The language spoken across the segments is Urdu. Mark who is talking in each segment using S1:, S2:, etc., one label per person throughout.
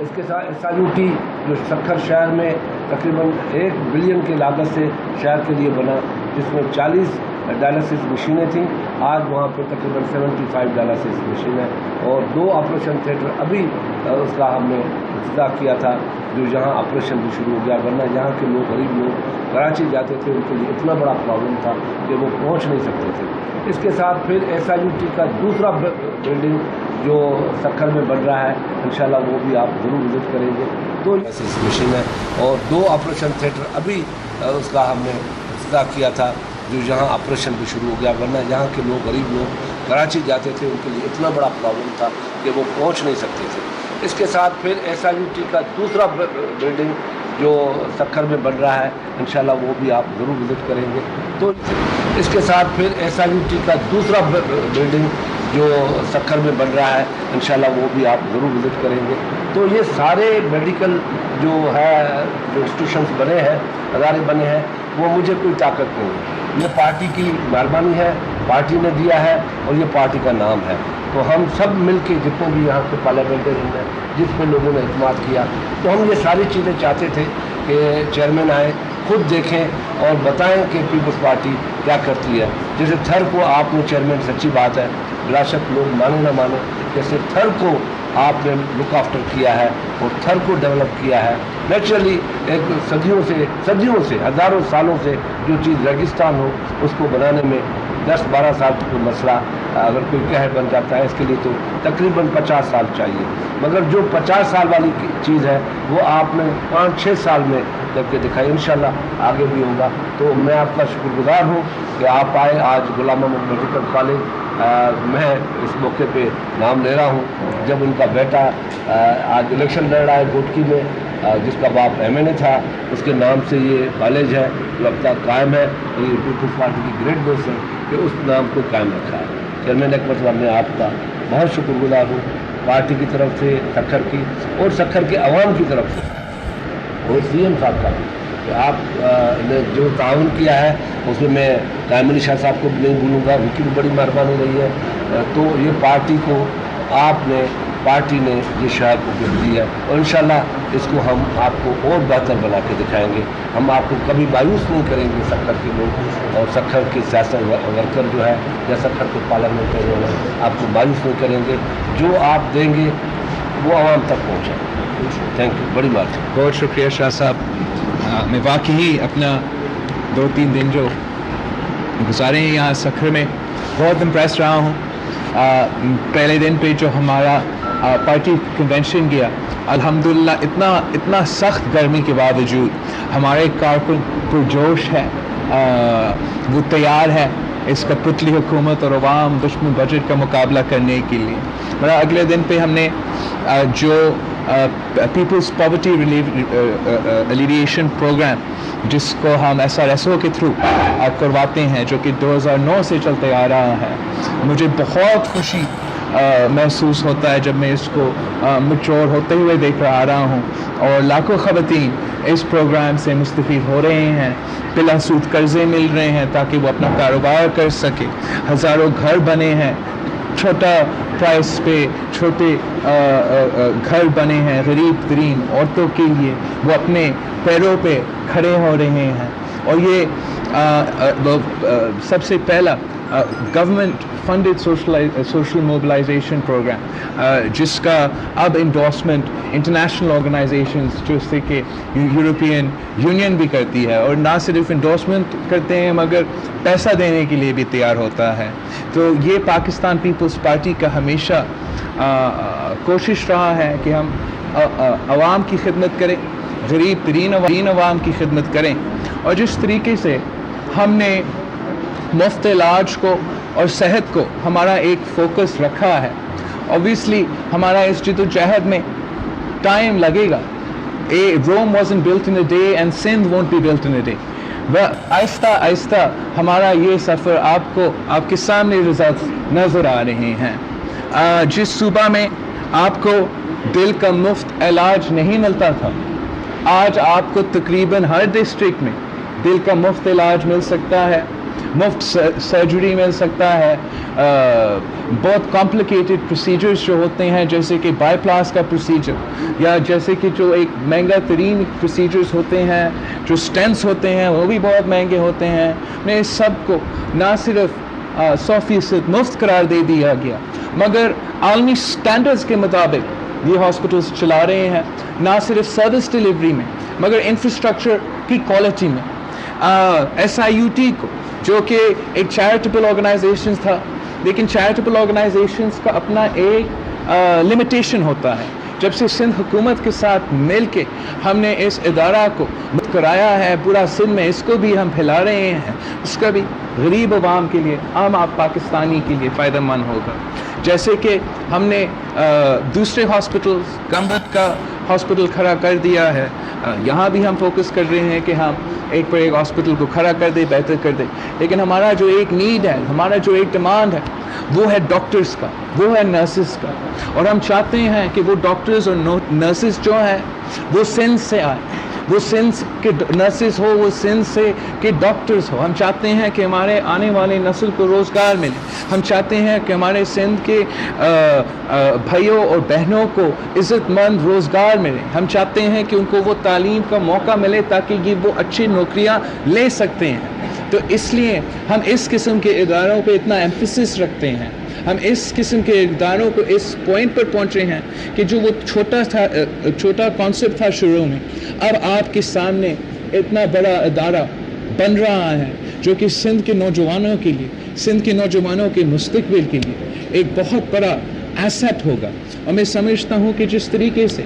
S1: اس کے ساتھ SIUT جو سکھر شہر میں تقریباً 1 بلین کی لاگت سے شہر کے لیے بنا، جس میں 40 ڈائلسس مشینیں تھیں، آج وہاں پہ تقریباً 75 ڈائلسس مشین ہیں، اور 2 آپریشن تھیٹر ابھی اس کا ہم نے افتتاح کیا تھا، جو یہاں آپریشن بھی شروع ہو گیا، ورنہ یہاں کے لوگ غریب لوگ کراچی جاتے تھے، ان کے لیے اتنا بڑا پرابلم تھا کہ وہ پہنچ نہیں سکتے تھے۔ اس کے ساتھ پھر SIUT کا دوسرا بلڈنگ جو سکھر میں بن رہا ہے، انشاءاللہ وہ بھی آپ ضرور وزٹ کریں گے۔ تو مشین ہے اور 2 آپریشن تھیٹر ابھی اس کا ہم نے افتتاح کیا تھا، جو یہاں آپریشن بھی شروع ہو گیا، ورنہ یہاں کے لوگ غریب لوگ کراچی جاتے تھے، ان کے لیے اتنا بڑا پرابلم تھا کہ وہ پہنچ نہیں سکتے تھے۔ اس کے ساتھ پھر SIUT کا دوسرا بلڈنگ جو سکھر میں بن رہا ہے، انشاءاللہ وہ بھی آپ ضرور وزٹ کریں گے۔ تو اس کے ساتھ پھر SIUT کا دوسرا بلڈنگ جو سکھر میں بن رہا ہے، انشاءاللہ وہ بھی آپ ضرور وزٹ کریں گے۔ تو یہ سارے میڈیکل جو ہے جو انسٹیٹیوشنس بنے ہیں، ادارے بنے ہیں، وہ مجھے کوئی طاقت نہیں ہے، یہ پارٹی کی مہربانی ہے، پارٹی نے دیا ہے اور یہ پارٹی کا نام ہے۔ تو ہم سب مل کے جتنے بھی یہاں کے پارلیمنٹرین ہیں، جس پہ لوگوں نے اعتماد کیا، تو ہم یہ ساری چیزیں چاہتے تھے کہ چیئرمین آئیں، خود دیکھیں اور بتائیں کہ پیپلز پارٹی کیا کرتی ہے۔ جیسے تھر کو آپ نے چیئرمین، سچی بات ہے، بلا شک لوگ مانے نہ مانے، جیسے تھر کو آپ نے لک آفٹر کیا ہے اور تھر کو ڈیولپ کیا ہے۔ نیچرلی ایک صدیوں سے ہزاروں سالوں سے جو چیز ریگستان ہو، اس کو بنانے میں 10-12 سال کا کوئی مسئلہ اگر کوئی قہر بن جاتا ہے، اس کے لیے تو تقریباً 50 سال چاہیے، مگر جو 50 سال والی چیز ہے وہ آپ نے 5-6 سال میں کر کے دکھائی، انشاءاللہ آگے بھی ہوگا۔ تو میں آپ کا شکر گزار ہوں کہ آپ آئے آج غلام محمد میڈیکل کالج۔ میں اس موقع پہ نام لے رہا ہوں، جب ان کا بیٹا آج الیکشن لڑ رہا ہے گوٹکی میں، جس کا باپ MNA تھا، اس کے نام سے یہ کالج ہے جو اب تک قائم ہے، یہ پیپلز پارٹی کی گریٹ نیس ہے کہ اس نام کو قائم رکھا ہے۔ چیئرمین ایک مرتبہ میں آپ کا بہت شکر گزار ہوں، پارٹی کی طرف سے، سکھر کی اور سکھر کے عوام کی طرف سے، اور CM صاحب کا بھی، کہ آپ نے جو تعاون کیا ہے اس میں میں قائم علی شاہ صاحب کو بھی نہیں بھولوں گا، ان کی بھی بڑی مہربانی رہی ہے۔ تو یہ پارٹی کو پارٹی نے یہ شہر کو گفٹ دی ہے، اور انشاءاللہ اس کو ہم آپ کو اور بہتر بنا کے دکھائیں گے۔ ہم آپ کو کبھی مایوس نہیں کریں گے، سکھر کے لوگ اور سکھر کے سیاست ورکر جو ہے یا سکھر کے پارلیمنٹ جو ہے، آپ کو مایوس نہیں کریں گے۔ جو آپ دیں گے وہ عوام تک پہنچائیں۔ تھینک یو، بڑی بات ہے۔
S2: بہت شکریہ شاہ صاحب۔ میں واقعی اپنا 2-3 دن جو گزارے ہیں یہاں سکھر میں بہت امپریس رہا ہوں۔ پہلے دن پہ جو ہمارا پارٹی کنونشن گیا، الحمدللہ اتنا سخت گرمی کے باوجود ہمارے کارکن پرجوش ہے، وہ تیار ہے اس کپتلی حکومت اور عوام دشمن بجٹ کا مقابلہ کرنے کے لیے۔ مطلب اگلے دن پہ ہم نے جو پیپلز پاورٹی الیویشن پروگرام، جس کو ہم SRSO کے تھرو کرواتے ہیں، جو کہ 2009 سے چلتے آ رہا ہے، مجھے بہت خوشی محسوس ہوتا ہے جب میں اس کو میچور ہوتے ہوئے دیکھ رہا ہوں، اور لاکھوں خواتین اس پروگرام سے مستفید ہو رہے ہیں، بلا سود قرضے مل رہے ہیں تاکہ وہ اپنا کاروبار کر سکے، ہزاروں گھر بنے ہیں، چھوٹا پرائس پہ چھوٹے گھر بنے ہیں غریب ترین عورتوں کے لیے، وہ اپنے پیروں پہ کھڑے ہو رہے ہیں۔ اور یہ سب سے پہلا government funded social mobilisation programme, جس کا اب انڈورسمنٹ انٹرنیشنل آرگنائزیشنز جیسے کہ یورپین یونین بھی کرتی ہے، اور نہ صرف انڈورسمنٹ کرتے ہیں مگر پیسہ دینے کے لیے بھی تیار ہوتا ہے۔ تو یہ پاکستان پیپلز پارٹی کا ہمیشہ کوشش رہا ہے کہ ہم عوام کی خدمت کریں، غریب ترین عوام کی خدمت کریں، اور جس طریقے سے ہم نے مفت علاج کو اور صحت کو ہمارا ایک فوکس رکھا ہے، اوبیسلی ہمارا اس جدوجہد میں ٹائم لگے گا۔ Rome wasn't built in a day and Sindh won't be built in a day۔ آہستہ آہستہ ہمارا یہ سفر آپ کے سامنے رزلٹ نظر آ رہے ہیں۔ جس صوبہ میں آپ کو دل کا مفت علاج نہیں ملتا تھا، آج آپ کو تقریباً ہر ڈسٹرکٹ میں دل کا مفت علاج مل سکتا ہے۔ مفت سرجری مل سکتا ہے. بہت کمپلیکیٹڈ پروسیجرز جو ہوتے ہیں جیسے کہ بائی پلاس کا پروسیجر یا جیسے کہ جو ایک مہنگا ترین پروسیجرز ہوتے ہیں جو اسٹینٹس ہوتے ہیں وہ بھی بہت مہنگے ہوتے ہیں. میں اس سب کو نہ صرف 100% مفت قرار دے دیا گیا مگر عالمی سٹینڈرڈز کے مطابق یہ ہاسپٹلس چلا رہے ہیں, نہ صرف سروس ڈلیوری میں مگر انفراسٹرکچر کی کوالٹی میں. SIUT کو جو کہ ایک چیریٹیبل آرگنائزیشن تھا لیکن چیریٹیبل آرگنائزیشنز کا اپنا ایک لمیٹیشن ہوتا ہے. جب سے سندھ حکومت کے ساتھ مل کے ہم نے اس ادارہ کو کرایا ہے پورا سندھ میں, اس کو بھی ہم پھیلا رہے ہیں, اس کا بھی غریب عوام کے لیے عام آپ پاکستانی کے لیے فائدہ مند ہوگا. جیسے کہ ہم نے دوسرے ہاسپٹلز گمبت کا ہاسپٹل کھڑا کر دیا ہے, یہاں بھی ہم فوکس کر رہے ہیں کہ ہم ایک پر ایک ہاسپٹل کو کھڑا کر دیں, بہتر کر دیں. لیکن ہمارا جو ایک نیڈ ہے, ہمارا جو ایک ڈیمانڈ ہے وہ ہے ڈاکٹرز کا, وہ ہے نرسز کا. اور ہم چاہتے ہیں کہ وہ ڈاکٹرز اور نرسز جو ہیں وہ سندھ سے آئیں, وہ سندھ کے نرسز ہو, وہ سندھ سے کے ڈاکٹرز ہو. ہم چاہتے ہیں کہ ہمارے آنے والے نسل کو روزگار ملے. ہم چاہتے ہیں کہ ہمارے سندھ کے بھائیوں اور بہنوں کو عزت مند روزگار ملے. ہم چاہتے ہیں کہ ان کو وہ تعلیم کا موقع ملے تاکہ یہ وہ اچھی نوکریاں لے سکتے ہیں. تو اس لیے ہم اس قسم کے اداروں پہ اتنا ایمفیسس رکھتے ہیں. ہم اس قسم کے اداروں کو اس پوائنٹ پر پہنچے ہیں کہ جو وہ چھوٹا کانسیپٹ تھا شروع میں, اب آپ کے سامنے اتنا بڑا ادارہ بن رہا ہے جو کہ سندھ کے نوجوانوں کے لیے, سندھ کے نوجوانوں کے مستقبل کے لیے ایک بہت بڑا ایسٹ ہوگا. اور میں سمجھتا ہوں کہ جس طریقے سے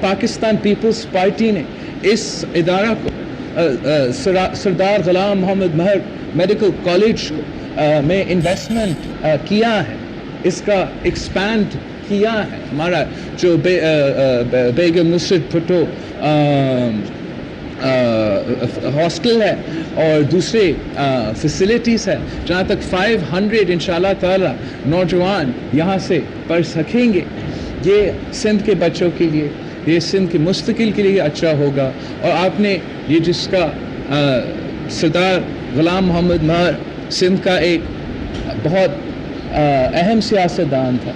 S2: پاکستان پیپلز پارٹی نے اس ادارہ کو سردار غلام محمد مہر میڈیکل کالج کو میں انویسٹمنٹ کیا ہے, اس کا ایکسپینڈ کیا ہے. ہمارا جو بیگم نصرت بھٹو ہاسٹل ہے اور دوسرے فیسلٹیز ہے جہاں تک 500 انشاءاللہ تعالی نوجوان یہاں سے پڑھ سکیں گے. یہ سندھ کے بچوں کے لیے, یہ سندھ کے مستقبل کے لیے اچھا ہوگا. اور آپ نے یہ جس کا سردار غلام محمد مہر سندھ کا ایک بہت اہم سیاستدان تھا,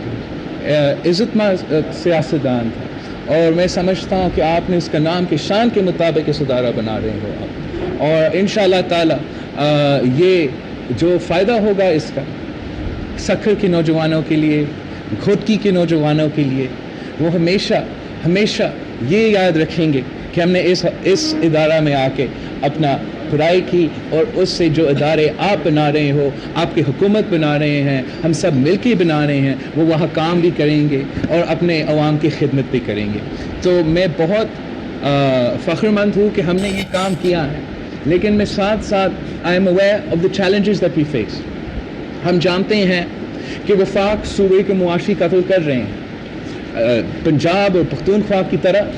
S2: عزت مند سیاستدان تھا, اور میں سمجھتا ہوں کہ آپ نے اس کا نام کے شان کے مطابق اس ادارہ بنا رہے ہو آپ. اور انشاءاللہ تعالی یہ جو فائدہ ہوگا اس کا سکھر کے نوجوانوں کے لیے, گھوٹکی کے نوجوانوں کے لیے, وہ ہمیشہ یہ یاد رکھیں گے کہ ہم نے اس ادارہ میں آ کے اپنا پڑھائی کی, اور اس سے جو ادارے آپ بنا رہے ہو, آپ کی حکومت بنا رہے ہیں, ہم سب مل کے بنا رہے ہیں, وہ وہاں کام بھی کریں گے اور اپنے عوام کی خدمت بھی کریں گے. تو میں بہت فخر مند ہوں کہ ہم نے یہ کام کیا ہے. لیکن میں ساتھ I am aware of the challenges that we face. ہم جانتے ہیں کہ وفاق صوبے کے معاشی قتل کر رہے ہیں. پنجاب اور پختونخوا کی طرح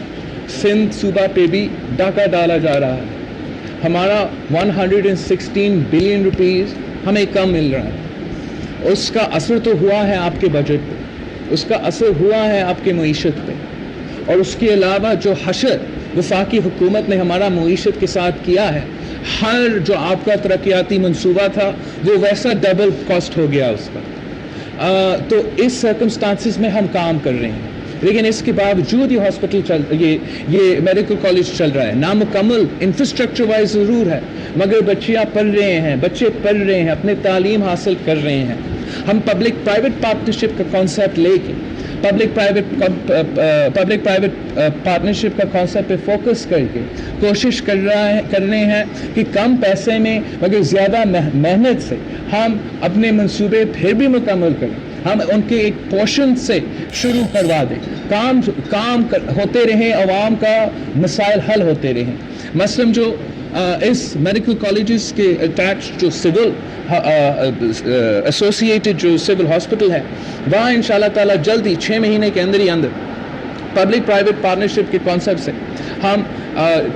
S2: سندھ صوبہ پہ بھی ڈاکہ ڈالا جا رہا ہے. ہمارا 116 بلین روپیز ہمیں کم مل رہا ہے. اس کا اثر تو ہوا ہے آپ کے بجٹ پہ, اس کا اثر ہوا ہے آپ کے معیشت پہ, اور اس کے علاوہ جو حشر وفاقی حکومت نے ہمارا معیشت کے ساتھ کیا ہے, ہر جو آپ کا ترقیاتی منصوبہ تھا وہ ویسا ڈبل کاسٹ ہو گیا اس کا. تو اس سرکمسٹانسز میں ہم کام کر رہے ہیں, لیکن اس کے باوجود یہ ہاسپٹل یہ میڈیکل کالج چل رہا ہے. نامکمل انفراسٹرکچر وائز ضرور ہے, مگر بچے پڑھ رہے ہیں, اپنے تعلیم حاصل کر رہے ہیں. ہم پبلک پرائیویٹ پارٹنرشپ کا کانسیپٹ لے کے پبلک پرائیویٹ پارٹنرشپ کا کانسیپٹ پہ فوکس کر کے کوشش کر رہے ہیں کہ کم پیسے میں مگر زیادہ محنت سے ہم اپنے منصوبے پھر بھی مکمل کریں. ہم ان کے ایک پورشن سے شروع کروا دیں, کام ہوتے رہیں, عوام کا مسائل حل ہوتے رہیں. مثلاً جو اس میڈیکل کالجز کے اٹیچ جو سول ایسوسیٹڈ جو سول ہاسپٹل ہے, وہاں انشاءاللہ تعالیٰ جلدی 6 مہینے کے اندر ہی پبلک پرائیویٹ پارٹنرشپ کے کانسیپٹ سے ہم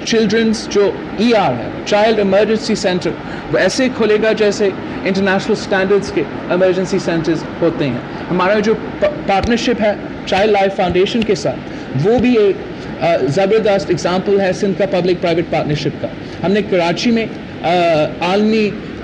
S2: چلڈرنس جو ER ہے, چائلڈ ایمرجنسی سینٹر, وہ ایسے کھولے گا جیسے انٹرنیشنل سٹینڈرڈز کے ایمرجنسی سینٹرز ہوتے ہیں. ہمارا جو پارٹنرشپ ہے چائلڈ لائف فاؤنڈیشن کے ساتھ, وہ بھی ایک زبردست اگزامپل ہے سندھ کا پبلک پرائیویٹ پارٹنرشپ کا. ہم نے کراچی میں عالمی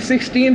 S2: 16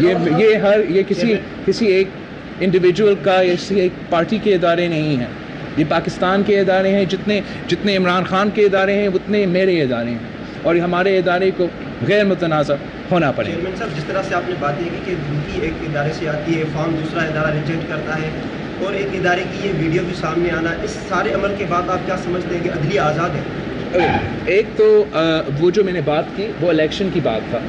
S2: یہ کسی ایک انڈیویجول کا یا کسی ایک پارٹی کے ادارے نہیں ہیں. یہ پاکستان کے ادارے ہیں. جتنے عمران خان کے ادارے ہیں اتنے میرے ادارے ہیں, اور ہمارے ادارے کو غیر متنازع ہونا پڑے گا.
S3: چیئرمین صاحب, جس طرح سے آپ نے بات کی کہ ان کی ایک ادارے سے آتی ہے فارم, دوسرا ادارہ ریجیکٹ کرتا ہے, اور ایک ادارے کی یہ ویڈیو بھی سامنے آنا, اس سارے عمل کے بعد آپ کیا سمجھتے ہیں کہ عدلیہ آزاد ہے؟
S2: ایک تو وہ جو میں نے بات کی وہ الیکشن کی بات تھا,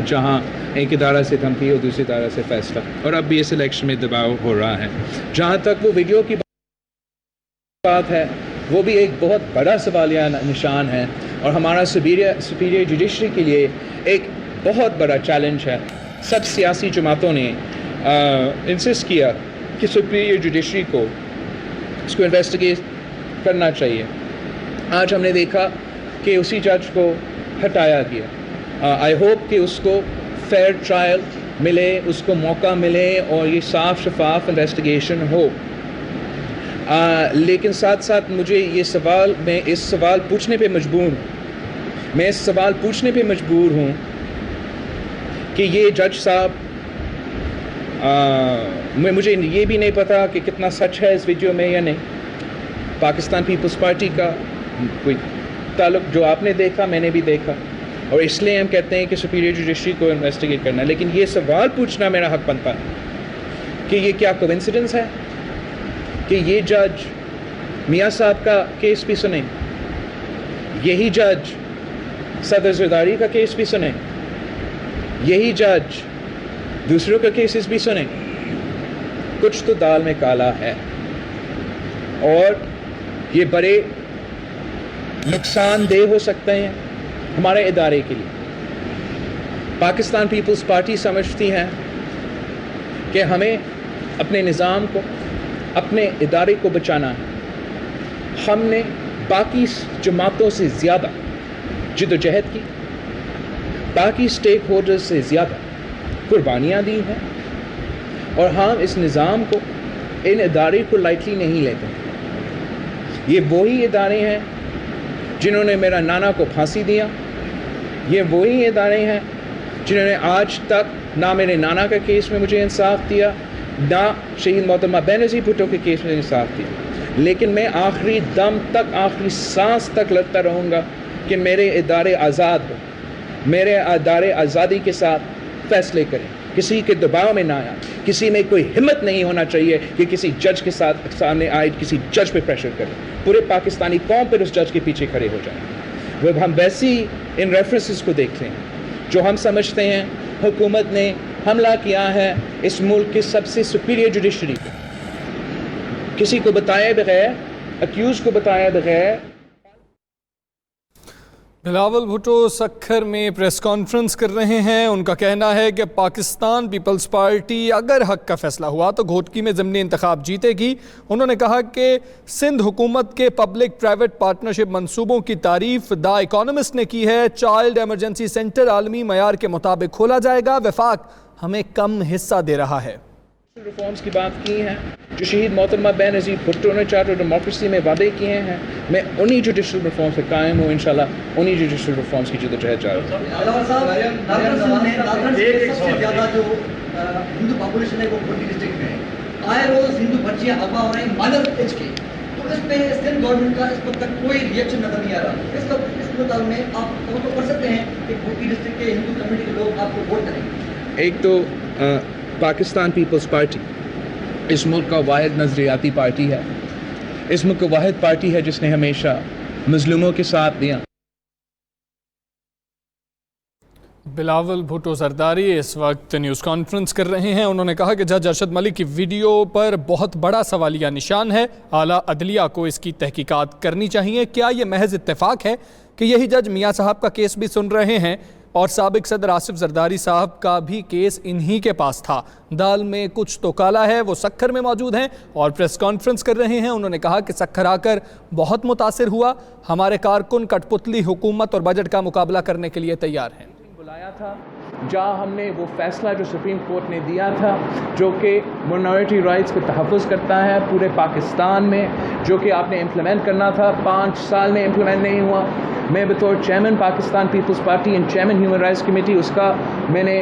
S2: جہاں ایک ادارہ سے دھمکی اور دوسری ادارہ سے فیصلہ, اور اب بھی اس الیکشن میں دباؤ ہو رہا ہے. جہاں تک وہ ویڈیو کی بات ہے, وہ بھی ایک بہت بڑا سوالیہ نشان ہے, اور ہمارا سپیریئر جوڈیشری کے لیے ایک بہت بڑا چیلنج ہے. سب سیاسی جماعتوں نے انسسٹ کیا کہ سپیریئر جوڈیشری کو اس کو انویسٹیگیٹ کرنا چاہیے. آج ہم نے دیکھا کہ اسی جج کو ہٹایا گیا. آئی ہوپ کہ اس کو فیئر ٹرائل ملے, اس کو موقع ملے اور یہ صاف شفاف انویسٹیگیشن ہو. لیکن ساتھ ساتھ مجھے میں اس سوال پوچھنے پہ مجبور ہوں کہ یہ جج صاحب, مجھے یہ بھی نہیں پتا کہ کتنا سچ ہے اس ویڈیو میں یا نہیں. پاکستان پیپلز پارٹی کا کوئی تعلق جو آپ نے دیکھا میں نے بھی دیکھا, اور اس لیے ہم کہتے ہیں کہ سپیریئر جوڈیشری کو انویسٹیگیٹ کرنا ہے. لیکن یہ سوال پوچھنا میرا حق بنتا ہے کہ یہ کیا کوئنسیڈنس ہے کہ یہ جج میاں صاحب کا کیس بھی سنیں, یہی جج صدر زرداری کا کیس بھی سنیں, یہی جج دوسروں کا کیسز بھی سنیں. کچھ تو دال میں کالا ہے, اور یہ بڑے نقصان دہ ہو سکتے ہیں ہمارے ادارے کے لیے. پاکستان پیپلز پارٹی سمجھتی ہے کہ ہمیں اپنے نظام کو, اپنے ادارے کو بچانا ہے. ہم نے باقی جماعتوں سے زیادہ جد و جہد کی, باقی سٹیک ہولڈرز سے زیادہ قربانیاں دی ہیں, اور ہم اس نظام کو, ان ادارے کو لائٹلی نہیں لیتے. یہ وہی ادارے ہیں جنہوں نے میرا نانا کو پھانسی دیا, یہ وہی ادارے ہیں جنہوں نے آج تک نہ میرے نانا کا کیس میں مجھے انصاف دیا, نہ شہید محترمہ بینظیر بھٹو کے کیس میں انصاف دیا. لیکن میں آخری دم تک, آخری سانس تک لڑتا رہوں گا کہ میرے ادارے آزاد ہوں, میرے ادارے آزادی کے ساتھ فیصلے کریں, کسی کے دباؤ میں نہ آیا. کسی میں کوئی ہمت نہیں ہونا چاہیے کہ کسی جج کے ساتھ سامنے آئے کسی جج پہ پریشر کرے. پورے پاکستانی قوم پھر اس جج کے پیچھے کھڑے ہو جائیں. وہ ہم ویسی ان ریفرنسز کو دیکھتے ہیں جو ہم سمجھتے ہیں حکومت نے حملہ کیا ہے اس ملک کے سب سے سپیریئر جوڈیشری پہ, کسی کو بتائے بغیر, اکیوز کو بتائے بغیر.
S4: بلاول بھٹو سکھر میں پریس کانفرنس کر رہے ہیں. ان کا کہنا ہے کہ پاکستان پیپلز پارٹی اگر حق کا فیصلہ ہوا تو گھوٹکی میں ضمنی انتخاب جیتے گی. انہوں نے کہا کہ سندھ حکومت کے پبلک پرائیویٹ پارٹنرشپ منصوبوں کی تعریف دا اکانومسٹ نے کی ہے. چائلڈ ایمرجنسی سینٹر عالمی معیار کے مطابق کھولا جائے گا. وفاق ہمیں کم حصہ دے رہا ہے.
S2: ریفارمز کی بات کی ہیں جو شہید محترمہ بینظیر بھٹو نے چارٹر ڈیموکریسی میں وعدے کیے ہیں. میں انہی جوڈیشل ریفارمز پہ قائم ہوں, انشاءاللہ انہی جوڈیشل ریفارمز کی جدوجہد جاری ہے.
S5: سب سے زیادہ جو ہندو پاپولیشن ہے وہ گھوٹی ڈسٹرکٹ میں ہے. آئے روز ہندو بچیاں اغوا ہو رہے ہیں مائنر ایج کے, تو اس پہ سندھ گورنمنٹ کا اس وقت تک کوئی ریئیکشن نظر نہیں آ رہا. اس مطالعے میں آپ توقع کر سکتے ہیں کہ گھوٹی ڈسٹرکٹ کے ہندو کمیونٹی کے لوگ آپ کو ووٹ کریں گے؟
S2: ایک تو پاکستان پیپلز پارٹی اس ملک کا واحد نظریاتی پارٹی ہے. اس ملک کا واحد پارٹی ہے جس نے ہمیشہ مظلوموں کے ساتھ دیا.
S4: بلاول بھٹو زرداری اس وقت نیوز کانفرنس کر رہے ہیں. انہوں نے کہا کہ جج ارشد ملک کی ویڈیو پر بہت بڑا سوالیہ نشان ہے. اعلیٰ عدلیہ کو اس کی تحقیقات کرنی چاہیے. کیا یہ محض اتفاق ہے کہ یہی جج میاں صاحب کا کیس بھی سن رہے ہیں اور سابق صدر آصف زرداری صاحب کا بھی کیس انہی کے پاس تھا؟ دال میں کچھ تو کالا ہے. وہ سکھر میں موجود ہیں اور پریس کانفرنس کر رہے ہیں. انہوں نے کہا کہ سکھر آ کر بہت متاثر ہوا. ہمارے کارکن کٹ پتلی حکومت اور بجٹ کا مقابلہ کرنے کے لیے تیار ہیں.
S2: بلایا تھا جہاں ہم نے وہ فیصلہ جو سپریم کورٹ نے دیا تھا جو کہ مائنورٹی رائٹس کو تحفظ کرتا ہے پورے پاکستان میں, جو کہ آپ نے امپلیمنٹ کرنا تھا, 5 سال میں امپلیمنٹ نہیں ہوا. میں بطور chairman Pakistan peoples party and chairman human rights committee اس کا میں نے